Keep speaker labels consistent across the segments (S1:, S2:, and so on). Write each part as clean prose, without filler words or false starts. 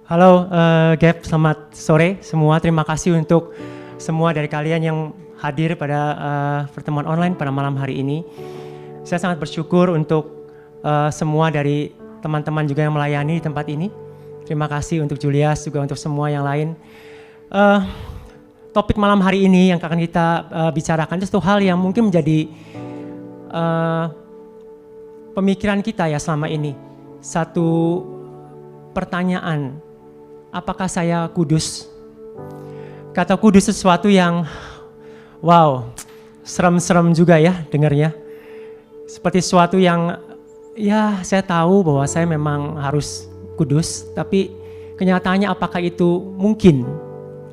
S1: Halo Gap, selamat sore semua. Terima kasih untuk semua dari kalian yang hadir pada pertemuan online pada malam hari ini. Saya sangat bersyukur untuk semua dari teman-teman juga yang melayani di tempat ini. Terima kasih untuk Julius, juga untuk semua yang lain. Topik malam hari ini yang akan kita bicarakan itu satu hal yang mungkin menjadi pemikiran kita ya selama ini. Satu pertanyaan, apakah saya kudus? Kata kudus sesuatu yang wow, serem-serem juga ya dengarnya. Seperti sesuatu yang ya saya tahu bahwa saya memang harus kudus, tapi kenyataannya apakah itu mungkin?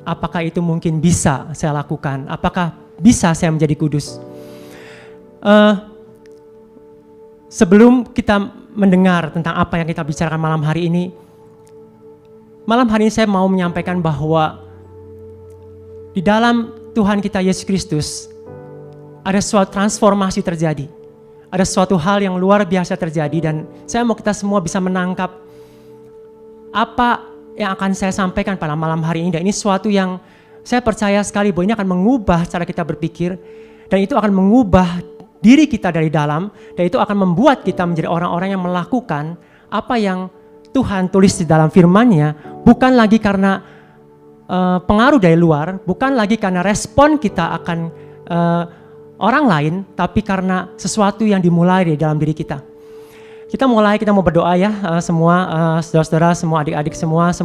S1: Apakah itu mungkin bisa saya lakukan? Apakah bisa saya menjadi kudus? Sebelum kita mendengar tentang apa yang kita bicarakan malam hari ini saya mau menyampaikan bahwa di dalam Tuhan kita Yesus Kristus ada suatu transformasi terjadi. Ada suatu hal yang luar biasa terjadi dan saya mau kita semua bisa menangkap apa yang akan saya sampaikan pada malam hari ini. Dan ini suatu yang saya percaya sekali bahwa ini akan mengubah cara kita berpikir dan itu akan mengubah diri kita dari dalam dan itu akan membuat kita menjadi orang-orang yang melakukan apa yang Tuhan tulis di dalam firman-Nya, bukan lagi karena pengaruh dari luar, bukan lagi karena respon kita akan orang lain, tapi karena sesuatu yang dimulai dari dalam diri kita. Kita mau berdoa ya, semua saudara-saudara, semua adik-adik semua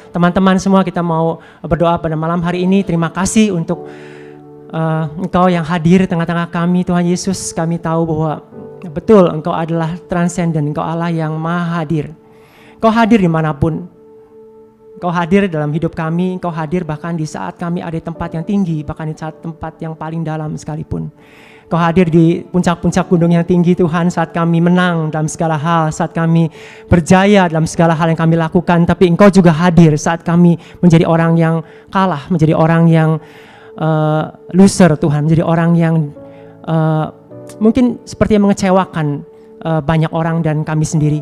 S1: teman-teman semua, kita mau berdoa pada malam hari ini. Terima kasih untuk Engkau yang hadir di tengah-tengah kami, Tuhan Yesus. Kami tahu bahwa betul Engkau adalah transenden, Engkau Allah yang maha hadir. Engkau hadir dimanapun. Engkau hadir dalam hidup kami, Engkau hadir bahkan di saat kami ada di tempat yang tinggi, bahkan di saat tempat yang paling dalam sekalipun. Engkau hadir di puncak-puncak gunung yang tinggi Tuhan, saat kami menang dalam segala hal, saat kami berjaya dalam segala hal yang kami lakukan, tapi Engkau juga hadir saat kami menjadi orang yang kalah, menjadi orang yang loser Tuhan, menjadi orang yang mungkin seperti yang mengecewakan banyak orang dan kami sendiri.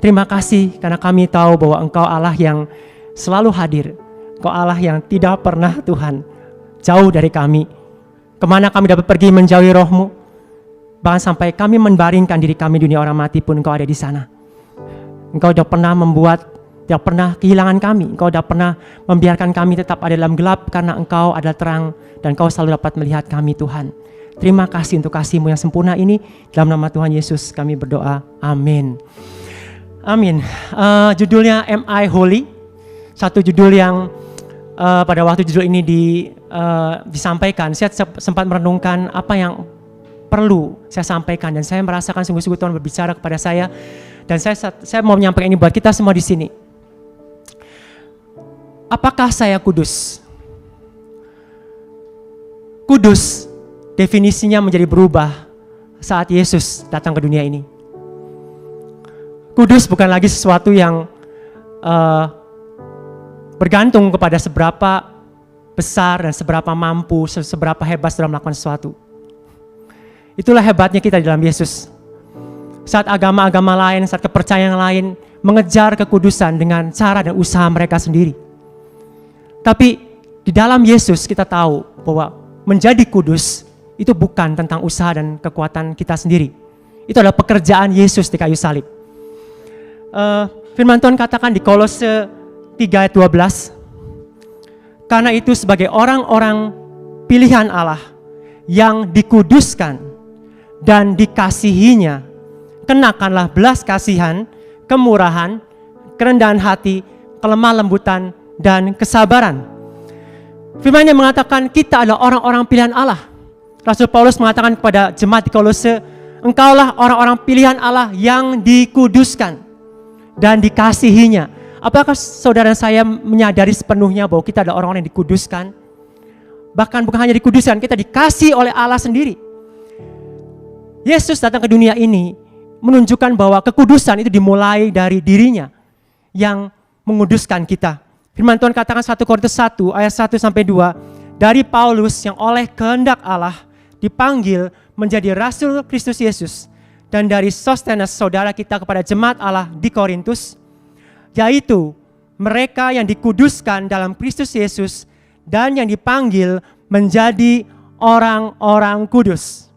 S1: Terima kasih karena kami tahu bahwa Engkau Allah yang selalu hadir. Engkau Allah yang tidak pernah Tuhan jauh dari kami. Kemana kami dapat pergi menjauhi Roh-Mu, bahkan sampai kami membaringkan diri kami dunia orang mati pun Engkau ada di sana. Engkau tidak pernah tidak pernah kehilangan kami. Engkau tidak pernah membiarkan kami tetap ada dalam gelap karena Engkau adalah terang dan Engkau selalu dapat melihat kami Tuhan. Terima kasih untuk kasih-Mu yang sempurna ini. Dalam nama Tuhan Yesus kami berdoa. Amin. Amin. Judulnya Am I Holy? Satu judul yang pada waktu judul ini disampaikan, saya sempat merenungkan apa yang perlu saya sampaikan dan saya merasakan sungguh-sungguh Tuhan berbicara kepada saya dan saya mau menyampaikan ini buat kita semua di sini. Apakah saya kudus? Kudus definisinya menjadi berubah saat Yesus datang ke dunia ini. Kudus bukan lagi sesuatu yang bergantung kepada seberapa besar dan seberapa mampu, seberapa hebat dalam melakukan sesuatu. Itulah hebatnya kita di dalam Yesus. Saat agama-agama lain, saat kepercayaan lain mengejar kekudusan dengan cara dan usaha mereka sendiri. Tapi di dalam Yesus kita tahu bahwa menjadi kudus itu bukan tentang usaha dan kekuatan kita sendiri. Itu adalah pekerjaan Yesus di kayu salib. Firman Tuhan katakan di Kolose 3 ayat 12, karena itu sebagai orang-orang pilihan Allah yang dikuduskan dan dikasihinya, kenakanlah belas kasihan, kemurahan, kerendahan hati, kelemah lembutan, dan kesabaran. Firman-Nya mengatakan kita adalah orang-orang pilihan Allah. Rasul Paulus mengatakan kepada jemaat di Kolose, engkaulah orang-orang pilihan Allah yang dikuduskan dan dikasihinya. Apakah saudara saya menyadari sepenuhnya bahwa kita adalah orang-orang yang dikuduskan? Bahkan bukan hanya dikuduskan, kita dikasih oleh Allah sendiri. Yesus datang ke dunia ini menunjukkan bahwa kekudusan itu dimulai dari dirinya yang menguduskan kita. Firman Tuhan katakan 1 Korintus 1 ayat 1 sampai 2, dari Paulus yang oleh kehendak Allah dipanggil menjadi rasul Kristus Yesus, dan dari Sostenes saudara kita kepada jemaat Allah di Korintus, yaitu mereka yang dikuduskan dalam Kristus Yesus dan yang dipanggil menjadi orang-orang kudus.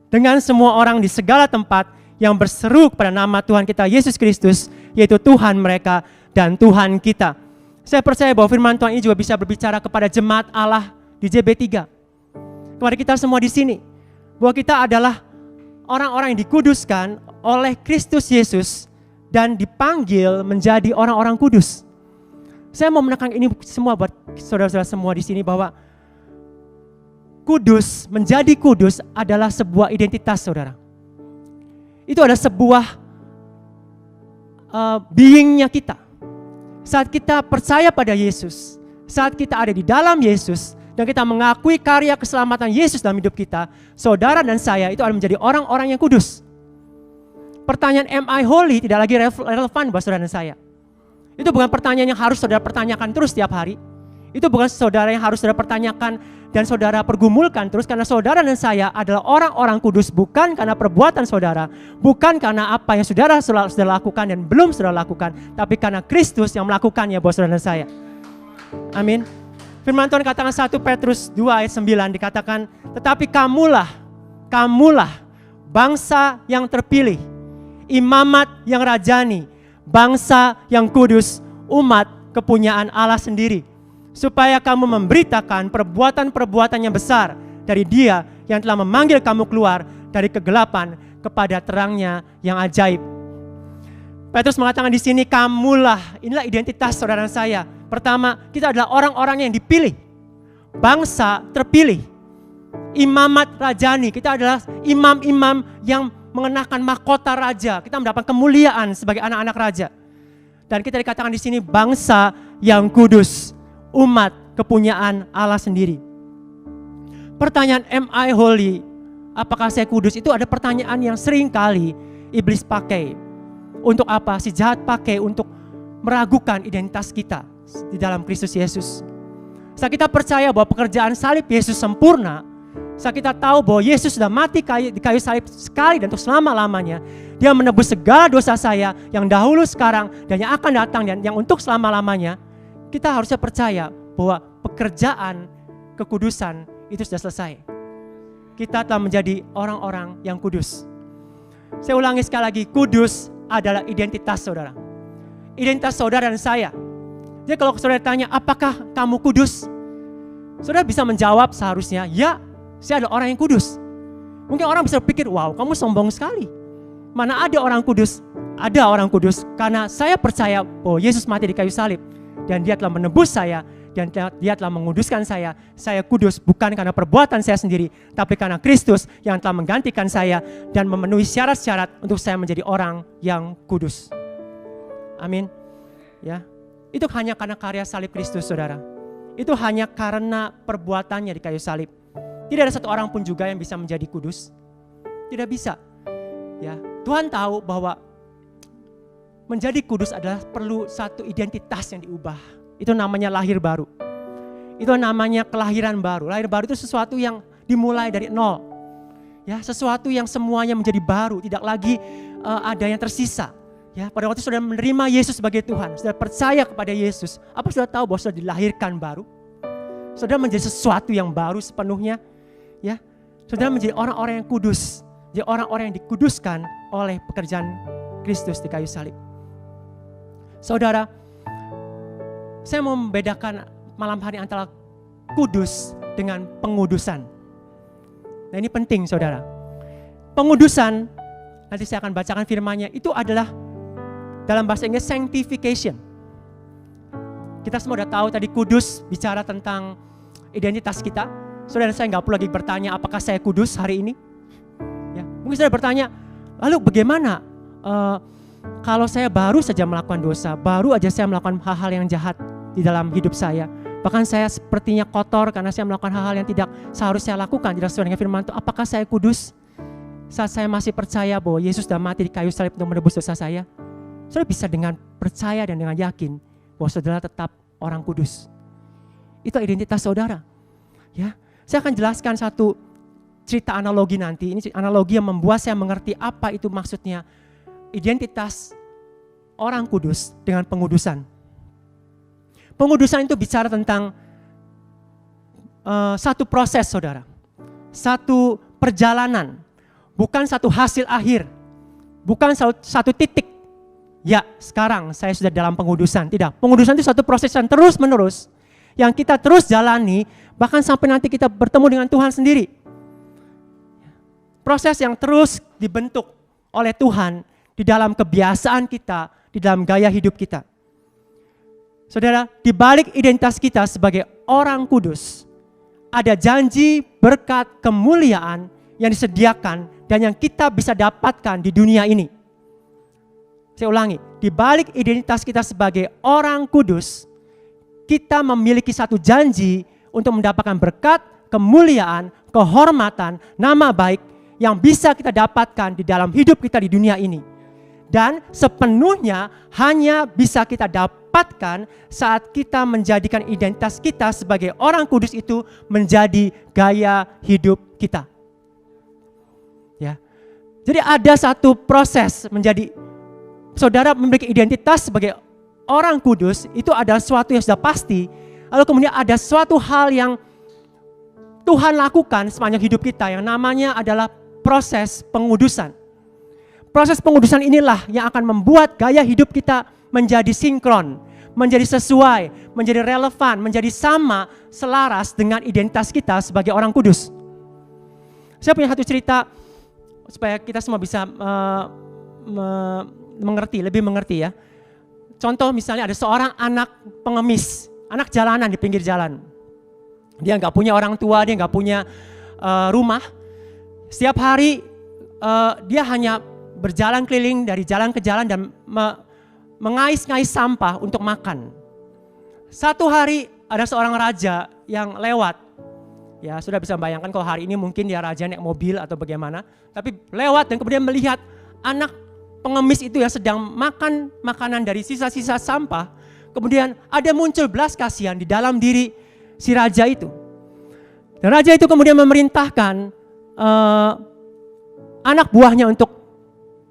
S1: Dengan semua orang di segala tempat yang berseru kepada nama Tuhan kita Yesus Kristus, yaitu Tuhan mereka dan Tuhan kita. Saya percaya bahwa firman Tuhan ini juga bisa berbicara kepada jemaat Allah di JB3. Kepada kita semua di sini, bahwa kita adalah orang-orang yang dikuduskan oleh Kristus Yesus dan dipanggil menjadi orang-orang kudus. Saya mau menekan ini semua buat saudara-saudara semua di sini, bahwa kudus, menjadi kudus adalah sebuah identitas, saudara. Itu adalah sebuah being-nya kita. Saat kita percaya pada Yesus, saat kita ada di dalam Yesus, dan kita mengakui karya keselamatan Yesus dalam hidup kita, saudara dan saya itu akan menjadi orang-orang yang kudus. Pertanyaan am I holy tidak lagi relevan buat saudara dan saya. Itu bukan pertanyaan yang harus saudara pertanyakan terus setiap hari. Itu bukan saudara yang harus saudara pertanyakan dan saudara pergumulkan terus, karena saudara dan saya adalah orang-orang kudus bukan karena perbuatan saudara, bukan karena apa yang saudara lakukan dan belum saudara lakukan, tapi karena Kristus yang melakukannya buat saudara dan saya. Amin. Firman Tuhan katakan 1 Petrus 2 ayat 9 dikatakan, tetapi kamulah bangsa yang terpilih, imamat yang rajani, bangsa yang kudus, umat kepunyaan Allah sendiri, supaya kamu memberitakan perbuatan-perbuatan yang besar dari Dia yang telah memanggil kamu keluar dari kegelapan kepada terangnya yang ajaib. Petrus mengatakan di sini, kamulah, inilah identitas saudara dan saya. Pertama, kita adalah orang-orang yang dipilih, bangsa terpilih, imamat rajani, kita adalah imam-imam yang mengenakan mahkota raja, kita mendapat kemuliaan sebagai anak-anak raja. Dan kita dikatakan di sini bangsa yang kudus, umat kepunyaan Allah sendiri. Pertanyaan am I holy? Apakah saya kudus? Itu ada pertanyaan yang sering kali iblis pakai. Untuk apa? Si jahat pakai untuk meragukan identitas kita di dalam Kristus Yesus. Saat kita percaya bahwa pekerjaan salib Yesus sempurna, saat kita tahu bahwa Yesus sudah mati di kayu salib sekali dan untuk selama-lamanya, Dia menebus segala dosa saya yang dahulu, sekarang, dan yang akan datang, dan yang untuk selama-lamanya, kita harusnya percaya bahwa pekerjaan kekudusan itu sudah selesai. Kita telah menjadi orang-orang yang kudus. Saya ulangi sekali lagi, kudus adalah identitas saudara. Identitas saudara dan saya. Jadi kalau saudara tanya, apakah kamu kudus? Saudara bisa menjawab seharusnya, ya, saya adalah orang yang kudus. Mungkin orang bisa berpikir, wow, kamu sombong sekali. Mana ada orang kudus? Ada orang kudus karena saya percaya bahwa Yesus mati di kayu salib. Dan Dia telah menebus saya, dan Dia telah menguduskan saya. Saya kudus bukan karena perbuatan saya sendiri, tapi karena Kristus yang telah menggantikan saya dan memenuhi syarat-syarat untuk saya menjadi orang yang kudus. Amin. Ya, itu hanya karena karya salib Kristus, saudara. Itu hanya karena perbuatannya di kayu salib. Tidak ada satu orang pun juga yang bisa menjadi kudus. Tidak bisa. Ya, Tuhan tahu bahwa menjadi kudus adalah perlu satu identitas yang diubah. Itu namanya lahir baru. Itu namanya kelahiran baru. Lahir baru itu sesuatu yang dimulai dari nol. Ya, sesuatu yang semuanya menjadi baru, tidak lagi ada yang tersisa. Ya, pada waktu saudara menerima Yesus sebagai Tuhan, saudara percaya kepada Yesus, apa saudara tahu bahwa saudara dilahirkan baru? Saudara menjadi sesuatu yang baru sepenuhnya. Ya, saudara menjadi orang-orang yang kudus, jadi orang-orang yang dikuduskan oleh pekerjaan Kristus di kayu salib. Saudara, saya mau membedakan malam hari antara kudus dengan pengudusan. Nah, ini penting, saudara. Pengudusan, nanti saya akan bacakan firman-Nya, itu adalah dalam bahasa Inggris sanctification. Kita semua udah tahu tadi kudus bicara tentang identitas kita. Saudara, saya nggak perlu lagi bertanya apakah saya kudus hari ini. Ya, mungkin saudara bertanya, lalu bagaimana kalau saya baru saja melakukan dosa, baru aja saya melakukan hal-hal yang jahat di dalam hidup saya. Bahkan saya sepertinya kotor karena saya melakukan hal-hal yang tidak seharusnya saya lakukan. Tidak sesuai dengan firman Tuhan. Apakah saya kudus saat saya masih percaya bahwa Yesus sudah mati di kayu salib untuk menebus dosa saya? Saudara bisa dengan percaya dan dengan yakin bahwa saudara tetap orang kudus. Itu identitas saudara. Ya, saya akan jelaskan satu cerita analogi nanti. Ini analogi yang membuat saya mengerti apa itu maksudnya identitas orang kudus dengan pengudusan. Pengudusan itu bicara tentang satu proses, saudara. Satu perjalanan. Bukan satu hasil akhir. Bukan satu titik. Ya, sekarang saya sudah dalam pengudusan. Tidak, pengudusan itu satu proses yang terus menerus. Yang kita terus jalani, bahkan sampai nanti kita bertemu dengan Tuhan sendiri. Proses yang terus dibentuk oleh Tuhan di dalam kebiasaan kita, di dalam gaya hidup kita. Saudara, di balik identitas kita sebagai orang kudus, ada janji, berkat, kemuliaan yang disediakan dan yang kita bisa dapatkan di dunia ini. Saya ulangi, di balik identitas kita sebagai orang kudus, kita memiliki satu janji untuk mendapatkan berkat, kemuliaan, kehormatan, nama baik yang bisa kita dapatkan di dalam hidup kita di dunia ini. Dan sepenuhnya hanya bisa kita dapatkan saat kita menjadikan identitas kita sebagai orang kudus itu menjadi gaya hidup kita. Ya. Jadi ada satu proses menjadi saudara memiliki identitas sebagai orang kudus, itu adalah sesuatu yang sudah pasti. Lalu kemudian ada suatu hal yang Tuhan lakukan sepanjang hidup kita yang namanya adalah proses pengudusan. Proses pengudusan inilah yang akan membuat gaya hidup kita menjadi sinkron, menjadi sesuai, menjadi relevan, menjadi sama, selaras dengan identitas kita sebagai orang kudus. Saya punya satu cerita supaya kita semua bisa lebih mengerti ya. Contoh misalnya ada seorang anak pengemis, anak jalanan di pinggir jalan. Dia nggak punya orang tua, dia nggak punya rumah. Setiap hari dia hanya berjalan keliling dari jalan ke jalan dan mengais-ngais sampah untuk makan. Satu hari ada seorang raja yang lewat. Ya, sudah bisa bayangkan kalau hari ini mungkin dia raja naik mobil atau bagaimana. Tapi lewat dan kemudian melihat anak pengemis itu yang sedang makan makanan dari sisa-sisa sampah. Kemudian ada muncul belas kasihan di dalam diri si raja itu. Dan raja itu kemudian memerintahkan anak buahnya untuk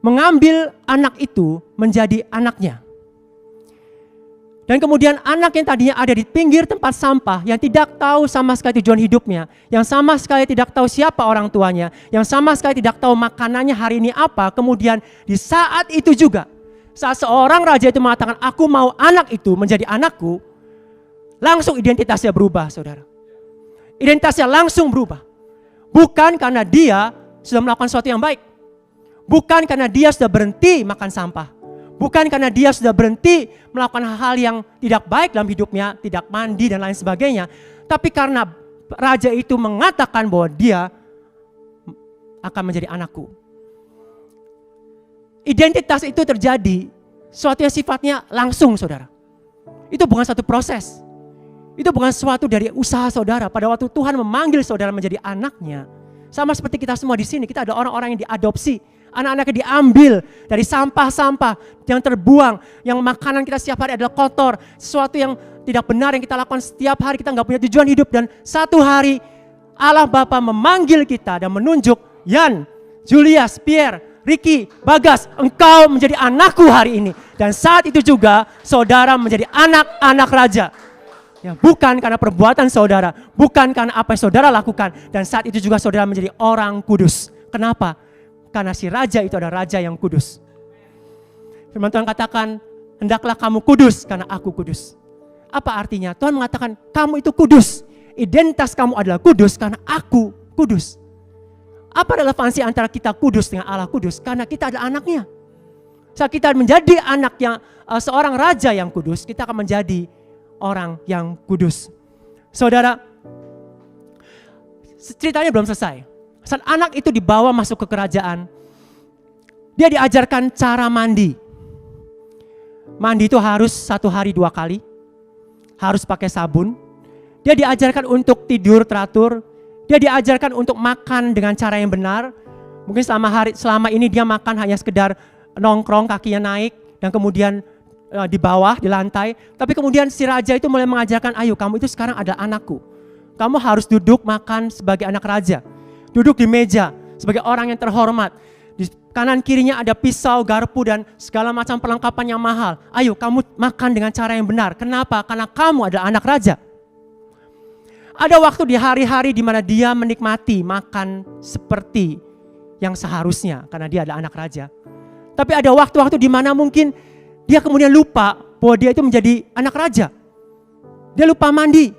S1: mengambil anak itu menjadi anaknya. Dan kemudian anak yang tadinya ada di pinggir tempat sampah, yang tidak tahu sama sekali tujuan hidupnya, yang sama sekali tidak tahu siapa orang tuanya, yang sama sekali tidak tahu makanannya hari ini apa, kemudian di saat itu juga, saat seorang raja itu mengatakan, aku mau anak itu menjadi anakku, langsung identitasnya berubah, saudara. Identitasnya langsung berubah. Bukan karena dia sudah melakukan sesuatu yang baik. Bukan karena dia sudah berhenti makan sampah. Bukan karena dia sudah berhenti melakukan hal-hal yang tidak baik dalam hidupnya, tidak mandi dan lain sebagainya. Tapi karena raja itu mengatakan bahwa dia akan menjadi anakku. Identitas itu terjadi, sesuatu yang sifatnya langsung, saudara. Itu bukan satu proses. Itu bukan sesuatu dari usaha saudara. Pada waktu Tuhan memanggil saudara menjadi anaknya, sama seperti kita semua di sini, kita ada orang-orang yang diadopsi. Anak-anaknya diambil dari sampah-sampah yang terbuang, yang makanan kita setiap hari adalah kotor, sesuatu yang tidak benar yang kita lakukan setiap hari, kita nggak punya tujuan hidup. Dan satu hari Allah Bapa memanggil kita dan menunjuk, Yan, Julius, Pierre, Ricky, Bagas, engkau menjadi anakku hari ini. Dan saat itu juga saudara menjadi anak-anak raja. Ya, bukan karena perbuatan saudara, bukan karena apa yang saudara lakukan. Dan saat itu juga saudara menjadi orang kudus. Kenapa? Karena si raja itu adalah raja yang kudus. Firman Tuhan katakan, hendaklah kamu kudus karena aku kudus. Apa artinya? Tuhan mengatakan, kamu itu kudus. Identitas kamu adalah kudus karena aku kudus. Apa relevansi antara kita kudus dengan Allah kudus? Karena kita adalah anaknya. Saat kita menjadi anak yang seorang raja yang kudus, kita akan menjadi orang yang kudus. Saudara, ceritanya belum selesai. Saat anak itu dibawa masuk ke kerajaan, dia diajarkan cara mandi. Mandi itu harus 1 hari 2 kali, harus pakai sabun. Dia diajarkan untuk tidur teratur, dia diajarkan untuk makan dengan cara yang benar. Mungkin selama ini dia makan hanya sekedar nongkrong, kakinya naik, dan kemudian di bawah, di lantai. Tapi kemudian si raja itu mulai mengajarkan, ayo kamu itu sekarang adalah anakku. Kamu harus duduk makan sebagai anak raja. Duduk di meja sebagai orang yang terhormat. Kanan kirinya ada pisau, garpu, dan segala macam perlengkapan yang mahal. Ayo kamu makan dengan cara yang benar. Kenapa? Karena kamu adalah anak raja. Ada waktu di hari-hari di mana dia menikmati makan seperti yang seharusnya karena dia adalah anak raja. Tapi ada waktu-waktu di mana mungkin dia kemudian lupa bahwa dia itu menjadi anak raja. Dia lupa mandi.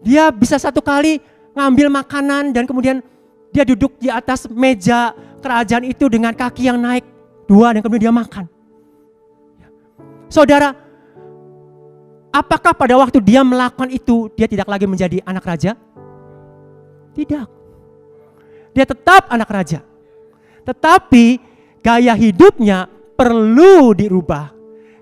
S1: Dia bisa satu kali ngambil makanan dan kemudian dia duduk di atas meja kerajaan itu dengan kaki yang naik 2 dan kemudian dia makan. Saudara, apakah pada waktu dia melakukan itu dia tidak lagi menjadi anak raja? Tidak. Dia tetap anak raja. Tetapi gaya hidupnya perlu dirubah.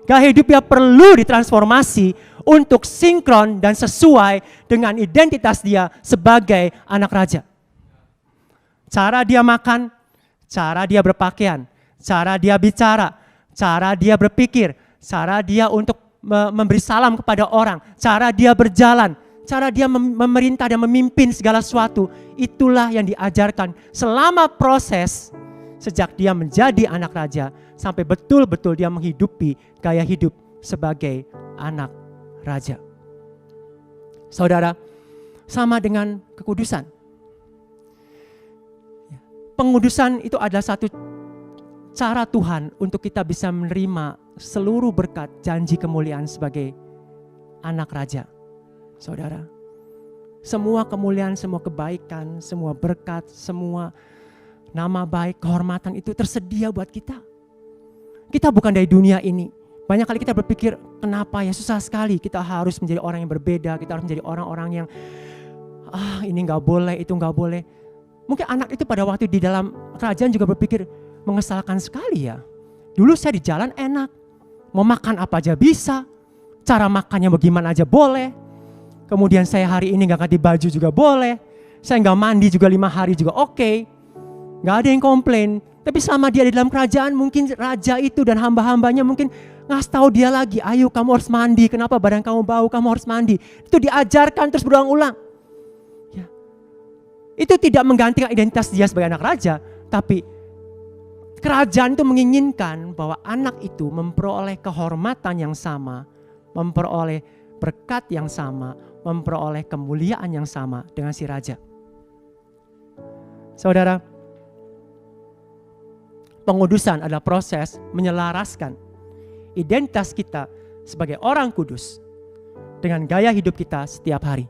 S1: Gaya hidupnya perlu ditransformasi untuk sinkron dan sesuai dengan identitas dia sebagai anak raja. Cara dia makan, cara dia berpakaian, cara dia bicara, cara dia berpikir, cara dia untuk memberi salam kepada orang, cara dia berjalan, cara dia memerintah dan memimpin segala sesuatu. Itulah yang diajarkan selama proses sejak dia menjadi anak raja sampai betul-betul dia menghidupi gaya hidup sebagai anak raja. Saudara, sama dengan kekudusan. Pengudusan itu adalah satu cara Tuhan untuk kita bisa menerima seluruh berkat janji kemuliaan sebagai anak raja. Saudara, semua kemuliaan, semua kebaikan, semua berkat, semua nama baik, kehormatan itu tersedia buat kita. Kita bukan dari dunia ini. Banyak kali kita berpikir, kenapa ya susah sekali, kita harus menjadi orang yang berbeda, kita harus menjadi orang-orang yang ini gak boleh, itu gak boleh. Mungkin anak itu pada waktu di dalam kerajaan juga berpikir, mengesalkan sekali ya. Dulu saya di jalan enak, mau makan apa aja bisa, cara makannya bagaimana aja boleh. Kemudian saya hari ini gak ganti baju juga boleh, saya gak mandi juga 5 hari juga oke. Gak ada yang komplain. Tapi selama dia di dalam kerajaan, mungkin raja itu dan hamba-hambanya mungkin ngasih tahu dia lagi, ayo kamu harus mandi, kenapa badan kamu bau, kamu harus mandi. Itu diajarkan terus berulang-ulang. Ya. Itu tidak menggantikan identitas dia sebagai anak raja, tapi kerajaan itu menginginkan bahwa anak itu memperoleh kehormatan yang sama, memperoleh berkat yang sama, memperoleh kemuliaan yang sama dengan si raja. Saudara, pengudusan adalah proses menyelaraskan identitas kita sebagai orang kudus dengan gaya hidup kita setiap hari.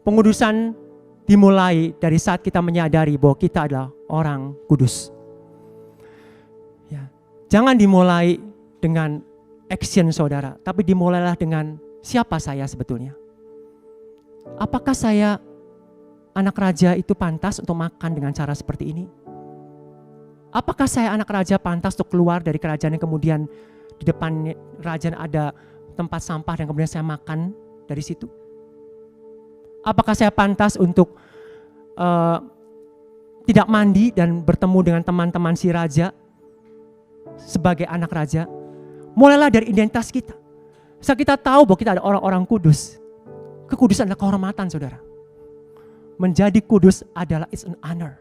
S1: Pengudusan dimulai dari saat kita menyadari bahwa kita adalah orang kudus. Ya. Jangan dimulai dengan action saudara, tapi dimulailah dengan siapa saya sebetulnya. Apakah saya anak raja itu pantas untuk makan dengan cara seperti ini? Apakah saya anak raja pantas untuk keluar dari kerajaan yang kemudian di depan kerajaan ada tempat sampah dan kemudian saya makan dari situ? Apakah saya pantas untuk tidak mandi dan bertemu dengan teman-teman si raja sebagai anak raja? Mulailah dari identitas kita. Saat kita tahu bahwa kita ada orang-orang kudus, kekudusan adalah kehormatan saudara. Menjadi kudus adalah it's an honor,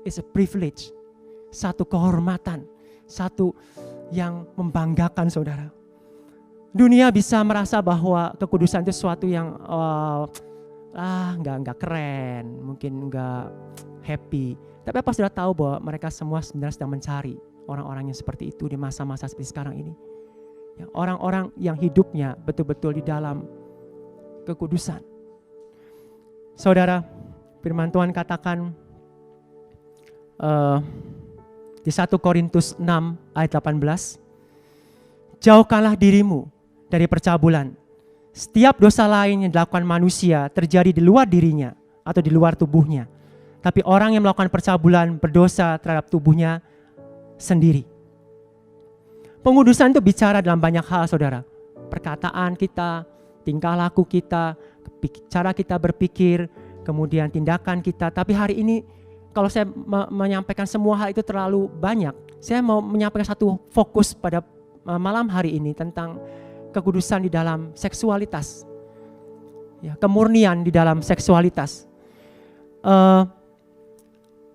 S1: it's a privilege, satu kehormatan, satu yang membanggakan saudara. Dunia bisa merasa bahwa kekudusan itu sesuatu yang nggak keren, mungkin nggak happy. Tapi apa sudah tahu bahwa mereka semua sebenarnya sedang mencari orang-orang yang seperti itu di masa-masa seperti sekarang ini. Ya, orang-orang yang hidupnya betul-betul di dalam kekudusan. Saudara, firman Tuhan katakan di 1 Korintus 6 ayat 18, jauhkanlah dirimu dari percabulan. Setiap dosa lain yang dilakukan manusia terjadi di luar dirinya atau di luar tubuhnya. Tapi orang yang melakukan percabulan berdosa terhadap tubuhnya sendiri. Pengudusan itu bicara dalam banyak hal saudara. Perkataan kita, tingkah laku kita, cara kita berpikir, kemudian tindakan kita. Tapi hari ini kalau saya menyampaikan semua hal itu terlalu banyak. Saya mau menyampaikan satu fokus pada malam hari ini tentang kekudusan di dalam seksualitas. Ya, kemurnian di dalam seksualitas.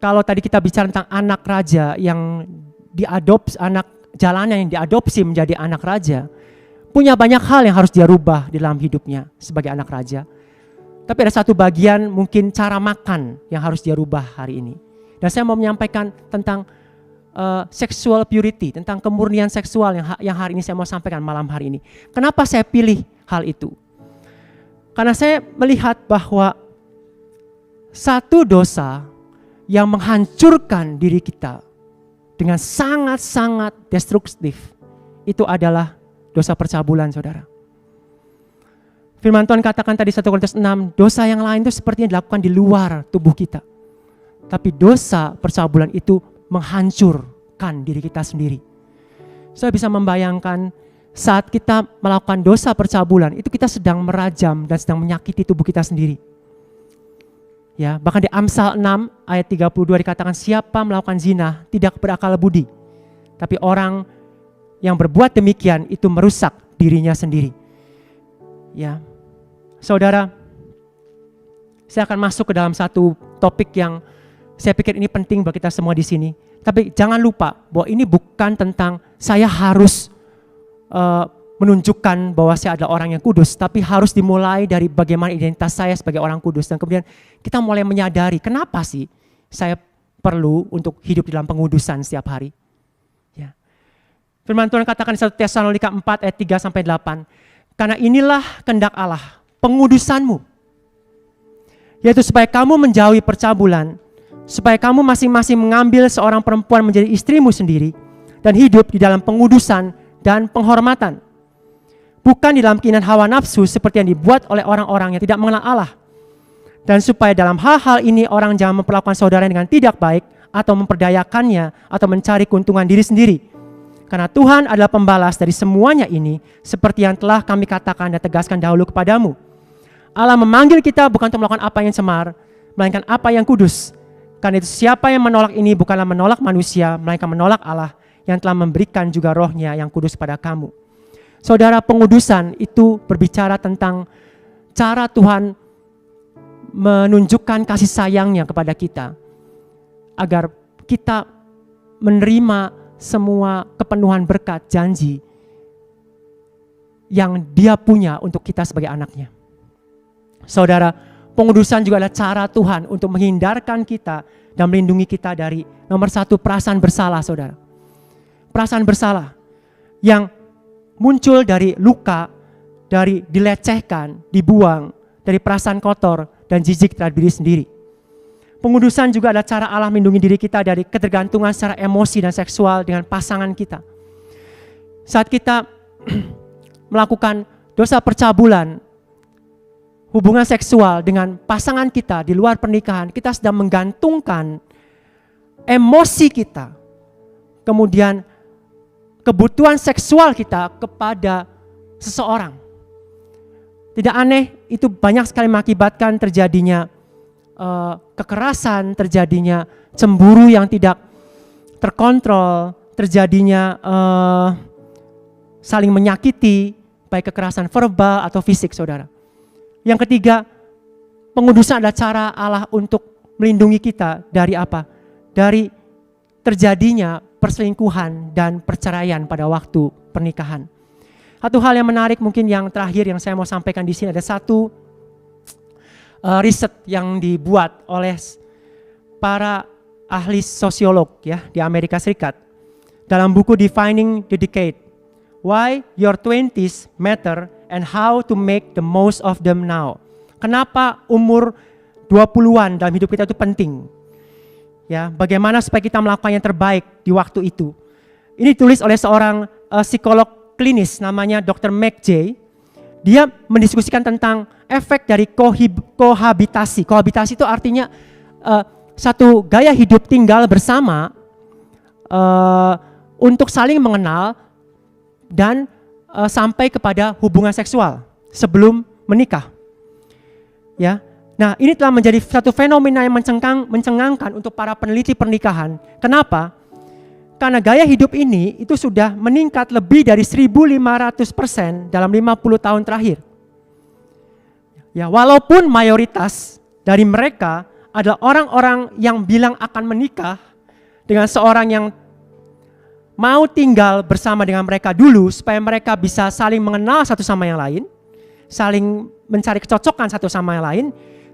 S1: kalau tadi kita bicara tentang anak raja yang diadopsi, anak jalanan yang diadopsi menjadi anak raja, punya banyak hal yang harus dia rubah di dalam hidupnya sebagai anak raja. Tapi ada satu bagian mungkin cara makan yang harus dia rubah hari ini. Dan saya mau menyampaikan tentang sexual purity, tentang kemurnian seksual yang hari ini saya mau sampaikan malam hari ini. Kenapa saya pilih hal itu? Karena saya melihat bahwa satu dosa yang menghancurkan diri kita dengan sangat-sangat destruktif itu adalah dosa percabulan, saudara. Firman Tuhan katakan tadi 1 Korintus 6, dosa yang lain itu sepertinya dilakukan di luar tubuh kita. Tapi dosa percabulan itu menghancurkan diri kita sendiri. Saya bisa membayangkan saat kita melakukan dosa percabulan, itu kita sedang merajam dan sedang menyakiti tubuh kita sendiri. Ya, bahkan di Amsal 6 ayat 32 dikatakan, siapa melakukan zina tidak berakal budi. Tapi orang yang berbuat demikian itu merusak dirinya sendiri. Ya, saudara, saya akan masuk ke dalam satu topik yang saya pikir ini penting bagi kita semua di sini. Tapi jangan lupa bahwa ini bukan tentang saya harus menunjukkan bahwa saya adalah orang yang kudus, tapi harus dimulai dari bagaimana identitas saya sebagai orang kudus. Dan kemudian kita mulai menyadari kenapa sih saya perlu untuk hidup di dalam pengudusan setiap hari. Ya. Firman Tuhan katakan di 1 Tesalonika 4 ayat 3-8, karena inilah kehendak Allah, pengudusanmu, yaitu supaya kamu menjauhi percabulan, supaya kamu masing-masing mengambil seorang perempuan menjadi istrimu sendiri dan hidup di dalam pengudusan dan penghormatan, bukan di dalam keinginan hawa nafsu seperti yang dibuat oleh orang-orang yang tidak mengenal Allah. Dan supaya dalam hal-hal ini orang jangan memperlakukan saudara dengan tidak baik atau memperdayakannya atau mencari keuntungan diri sendiri. Karena Tuhan adalah pembalas dari semuanya ini, seperti yang telah kami katakan dan tegaskan dahulu kepadamu. Allah memanggil kita bukan untuk melakukan apa yang cemar, melainkan apa yang kudus. Karena itu siapa yang menolak ini bukanlah menolak manusia, melainkan menolak Allah yang telah memberikan juga rohnya yang kudus pada kamu. Saudara, pengudusan itu berbicara tentang cara Tuhan menunjukkan kasih sayangnya kepada kita, agar kita menerima semua kepenuhan berkat janji yang Dia punya untuk kita sebagai anaknya. Saudara, pengudusan juga adalah cara Tuhan untuk menghindarkan kita dan melindungi kita dari nomor satu, perasaan bersalah, saudara. Perasaan bersalah yang muncul dari luka, dari dilecehkan, dibuang, dari perasaan kotor dan jijik terhadap diri sendiri. Pengudusan juga adalah cara Allah melindungi diri kita dari ketergantungan secara emosi dan seksual dengan pasangan kita. Saat kita melakukan dosa percabulan, hubungan seksual dengan pasangan kita di luar pernikahan, kita sedang menggantungkan emosi kita, kemudian kebutuhan seksual kita kepada seseorang. Tidak aneh, itu banyak sekali mengakibatkan terjadinya kekerasan, terjadinya cemburu yang tidak terkontrol, terjadinya saling menyakiti, baik kekerasan verbal atau fisik, saudara. Yang ketiga, pengudusan adalah cara Allah untuk melindungi kita dari apa? Dari terjadinya perselingkuhan dan perceraian pada waktu pernikahan. Satu hal yang menarik mungkin yang terakhir yang saya mau sampaikan di sini, ada satu riset yang dibuat oleh para ahli sosiolog ya di Amerika Serikat dalam buku Defining the Decade, Why Your 20s Matter and How to Make the Most of Them Now. Kenapa umur 20-an dalam hidup kita itu penting? Ya, bagaimana supaya kita melakukan yang terbaik di waktu itu. Ini ditulis oleh seorang psikolog klinis namanya Dr. McJ. Dia mendiskusikan tentang efek dari kohabitasi. Kohabitasi itu artinya satu gaya hidup tinggal bersama untuk saling mengenal dan sampai kepada hubungan seksual sebelum menikah. Ya, nah ini telah menjadi satu fenomena yang mencengangkan untuk para peneliti pernikahan. Kenapa? Karena gaya hidup ini itu sudah meningkat lebih dari 1.500% dalam 50 tahun terakhir. Ya, walaupun mayoritas dari mereka adalah orang-orang yang bilang akan menikah dengan seorang yang mau tinggal bersama dengan mereka dulu supaya mereka bisa saling mengenal satu sama yang lain, saling mencari kecocokan satu sama yang lain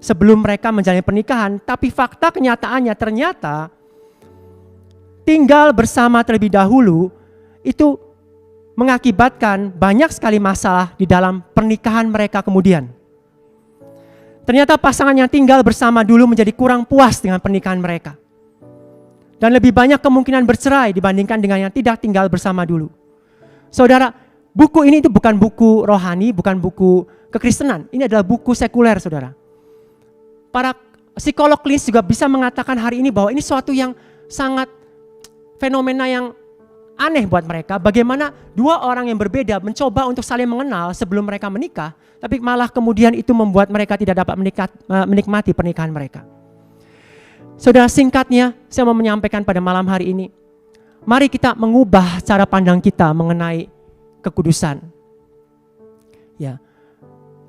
S1: sebelum mereka menjalani pernikahan. Tapi fakta kenyataannya ternyata tinggal bersama terlebih dahulu itu mengakibatkan banyak sekali masalah di dalam pernikahan mereka kemudian. Ternyata pasangan yang tinggal bersama dulu menjadi kurang puas dengan pernikahan mereka. Dan lebih banyak kemungkinan bercerai dibandingkan dengan yang tidak tinggal bersama dulu. Saudara, buku ini itu bukan buku rohani, bukan buku kekristenan. Ini adalah buku sekuler, saudara. Para psikolog klinis juga bisa mengatakan hari ini bahwa ini suatu yang sangat fenomena yang aneh buat mereka. Bagaimana dua orang yang berbeda mencoba untuk saling mengenal sebelum mereka menikah, tapi malah kemudian itu membuat mereka tidak dapat menikmati pernikahan mereka. Saudara, singkatnya saya mau menyampaikan pada malam hari ini, mari kita mengubah cara pandang kita mengenai kekudusan. Ya,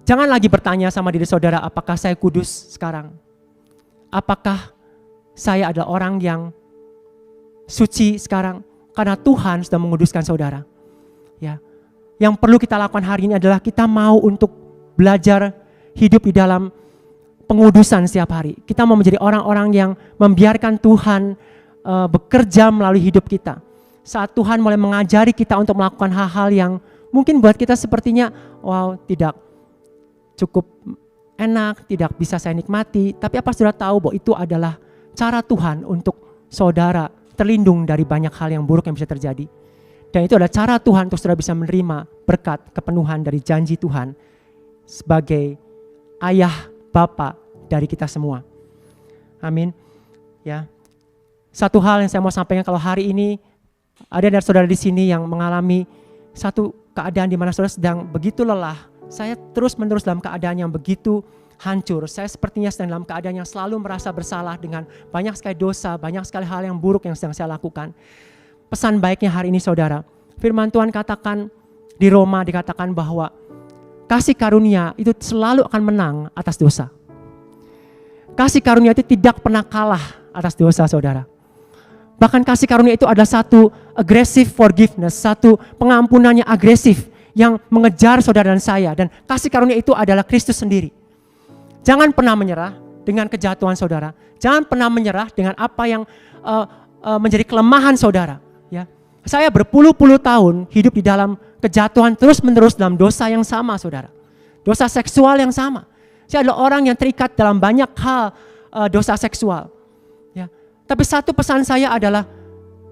S1: jangan lagi bertanya sama diri saudara, apakah saya kudus sekarang? Apakah saya adalah orang yang suci sekarang? Karena Tuhan sudah menguduskan saudara. Ya, yang perlu kita lakukan hari ini adalah kita mau untuk belajar hidup di dalam pengudusan setiap hari. Kita mau menjadi orang-orang yang membiarkan Tuhan bekerja melalui hidup kita. Saat Tuhan mulai mengajari kita untuk melakukan hal-hal yang mungkin buat kita sepertinya wow, tidak cukup enak, tidak bisa saya nikmati. Tapi apa saudara tahu bahwa itu adalah cara Tuhan untuk saudara terlindung dari banyak hal yang buruk yang bisa terjadi. Dan itu adalah cara Tuhan untuk saudara bisa menerima berkat kepenuhan dari janji Tuhan sebagai ayah, bapa dari kita semua. Amin. Ya. Satu hal yang saya mau sampaikan, kalau hari ini ada dari saudara di sini yang mengalami satu keadaan di mana saudara sedang begitu lelah, saya terus-menerus dalam keadaan yang begitu hancur. Saya sepertinya sedang dalam keadaan yang selalu merasa bersalah dengan banyak sekali dosa, banyak sekali hal yang buruk yang sedang saya lakukan. Pesan baiknya hari ini saudara, firman Tuhan katakan di Roma, dikatakan bahwa kasih karunia itu selalu akan menang atas dosa. Kasih karunia itu tidak pernah kalah atas dosa saudara. Bahkan kasih karunia itu adalah satu aggressive forgiveness, satu pengampunan yang agresif yang mengejar saudara dan saya. Dan kasih karunia itu adalah Kristus sendiri. Jangan pernah menyerah dengan kejatuhan saudara. Jangan pernah menyerah dengan apa yang menjadi kelemahan saudara. Ya, saya berpuluh-puluh tahun hidup di dalam kejatuhan terus-menerus dalam dosa yang sama saudara. Dosa seksual yang sama. Saya adalah orang yang terikat dalam banyak hal dosa seksual. Ya, tapi satu pesan saya adalah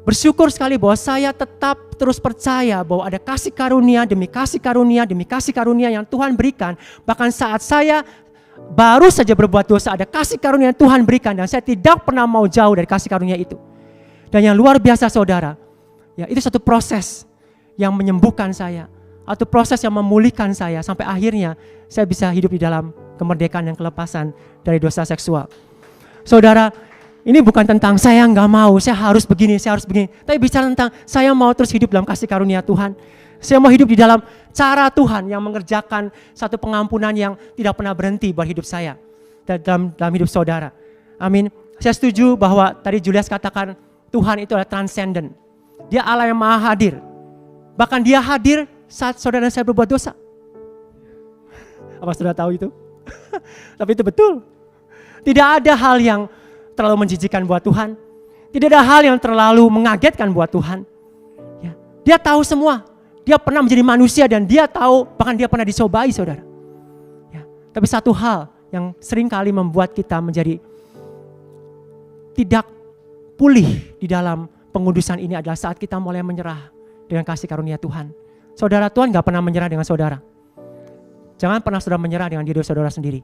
S1: bersyukur sekali bahwa saya tetap terus percaya bahwa ada kasih karunia demi kasih karunia demi kasih karunia yang Tuhan berikan. Bahkan saat saya baru saja berbuat dosa, ada kasih karunia yang Tuhan berikan dan saya tidak pernah mau jauh dari kasih karunia itu. Dan yang luar biasa saudara, ya itu satu proses yang menyembuhkan saya, atau proses yang memulihkan saya sampai akhirnya saya bisa hidup di dalam kemerdekaan dan kelepasan dari dosa seksual. Saudara, ini bukan tentang saya nggak mau, saya harus begini, tapi bicara tentang saya mau terus hidup dalam kasih karunia Tuhan. Saya mau hidup di dalam cara Tuhan yang mengerjakan satu pengampunan yang tidak pernah berhenti buat hidup saya dalam hidup saudara. Amin. Saya setuju bahwa tadi Julius katakan Tuhan itu adalah transcendent. Dia Allah yang maha hadir. Bahkan dia hadir saat saudara dan saya berbuat dosa. Apa saudara tahu itu? Tapi itu betul. Tidak ada hal yang terlalu menjijikan buat Tuhan. Tidak ada hal yang terlalu mengagetkan buat Tuhan. Ya, dia tahu semua. Dia pernah menjadi manusia dan dia tahu, bahkan dia pernah dicobai saudara. Ya, tapi satu hal yang sering kali membuat kita menjadi tidak pulih di dalam pengudusan ini adalah saat kita mulai menyerah dengan kasih karunia Tuhan. Saudara, Tuhan gak pernah menyerah dengan saudara. Jangan pernah saudara menyerah dengan diri saudara sendiri.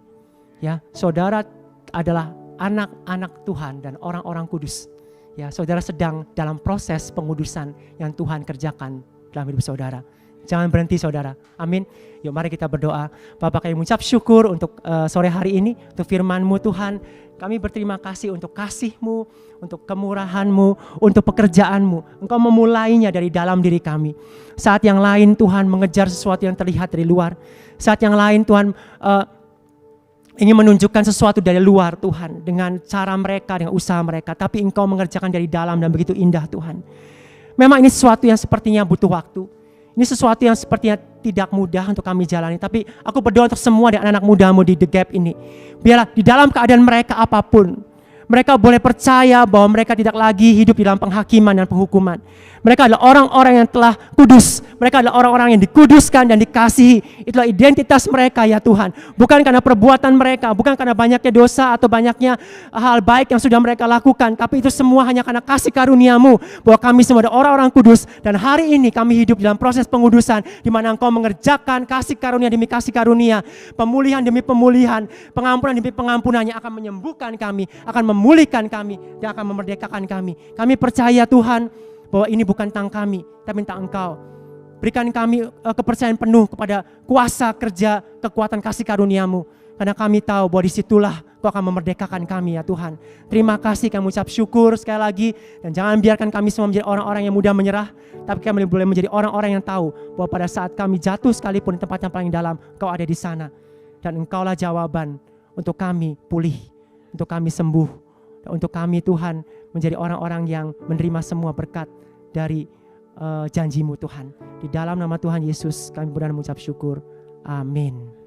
S1: Ya, saudara adalah anak-anak Tuhan dan orang-orang kudus. Ya, saudara sedang dalam proses pengudusan yang Tuhan kerjakan dalam hidup saudara. Jangan berhenti saudara. Amin. Yuk mari kita berdoa. Bapak, kami mengucap syukur untuk sore hari ini, untuk firman-Mu Tuhan. Kami berterima kasih untuk kasih-Mu, untuk kemurahan-Mu, untuk pekerjaan-Mu. Engkau memulainya dari dalam diri kami. Saat yang lain Tuhan mengejar sesuatu yang terlihat dari luar. Saat yang lain Tuhan ingin menunjukkan sesuatu dari luar Tuhan, dengan cara mereka, dengan usaha mereka, tapi Engkau mengerjakan dari dalam dan begitu indah Tuhan. Memang ini sesuatu yang sepertinya butuh waktu, ini sesuatu yang sepertinya tidak mudah untuk kami jalani, tapi aku berdoa untuk semua dari anak-anak mudamu di The Gap ini, biarlah di dalam keadaan mereka apapun, mereka boleh percaya bahwa mereka tidak lagi hidup di dalam penghakiman dan penghukuman. Mereka adalah orang-orang yang telah kudus. Mereka adalah orang-orang yang dikuduskan dan dikasihi. Itulah identitas mereka ya Tuhan. Bukan karena perbuatan mereka, bukan karena banyaknya dosa atau banyaknya hal baik yang sudah mereka lakukan. Tapi itu semua hanya karena kasih karunia-Mu. Bahwa kami semua adalah orang-orang kudus. Dan hari ini kami hidup dalam proses pengudusan, di mana Engkau mengerjakan kasih karunia demi kasih karunia, pemulihan demi pemulihan, pengampunan demi pengampunan yang akan menyembuhkan kami, akan memulihkan kami, dan akan memerdekakan kami. Kami percaya Tuhan, bahwa ini bukan tentang kami, tapi tentang Engkau. Berikan kami kepercayaan penuh kepada kuasa kerja kekuatan kasih karunia-Mu. Karena kami tahu bahwa disitulah Kau akan memerdekakan kami ya Tuhan. Terima kasih, kami ucap syukur sekali lagi. Dan jangan biarkan kami semua menjadi orang-orang yang mudah menyerah. Tapi kami boleh menjadi orang-orang yang tahu bahwa pada saat kami jatuh sekalipun di tempat yang paling dalam, Kau ada di sana. Dan Engkaulah jawaban untuk kami pulih, untuk kami sembuh, dan untuk kami Tuhan menjadi orang-orang yang menerima semua berkat dari janji-Mu Tuhan. Di dalam nama Tuhan Yesus kami berdoa dan mengucap syukur. Amin.